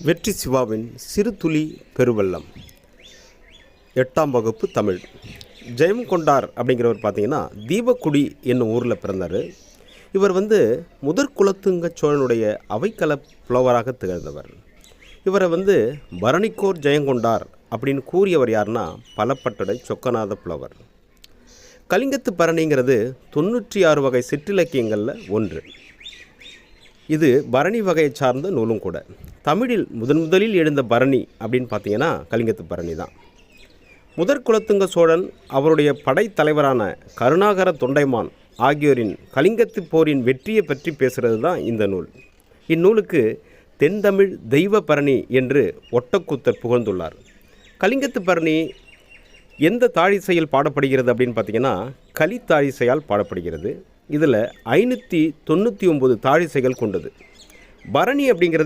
வெற்றி சிவாவின் சிறுதுளி பெருவெள்ளம் 8ஆம் வகுப்பு தமிழ். ஜெயங்கொண்டார் அப்படிங்கிறவர் பார்த்தீங்கன்னா தீபக்குடி என்னும் ஊரில் பிறந்தார். இவர் முதற் குலத்துங்க சோழனுடைய அவைக்கள புலவராக திகழ்ந்தவர். இவரை பரணிக்கோர் ஜெயங்கொண்டார் அப்படின்னு கூறியவர் யாருன்னா பலப்பட்டடை சொக்கநாத புலவர். கலிங்கத்து பரணிங்கிறது 96 வகை சிற்றிலக்கியங்களில் ஒன்று. இது பரணி வகையை சார்ந்த நூலும் கூட. தமிழில் முதலில் எழுந்த பரணி அப்படின்னு பார்த்தீங்கன்னா கலிங்கத்து பரணி தான். முதற் குலத்துங்க சோழன் அவருடைய படைத்தலைவரான கருணாகர தொண்டைமான் ஆகியோரின் கலிங்கத்து போரின் வெற்றியை பற்றி பேசுகிறது தான் இந்த நூல். இந்நூலுக்கு தென்தமிழ் தெய்வ பரணி என்று ஒட்டக்கூத்தர் புகழ்ந்துள்ளார். கலிங்கத்து பரணி எந்த தாழிசையில் பாடப்படுகிறது அப்படின்னு பார்த்தீங்கன்னா கலித்தாழிசையால் பாடப்படுகிறது. இதில் 599 தாழிசைகள் கொண்டது. பரணி அப்படிங்கிறது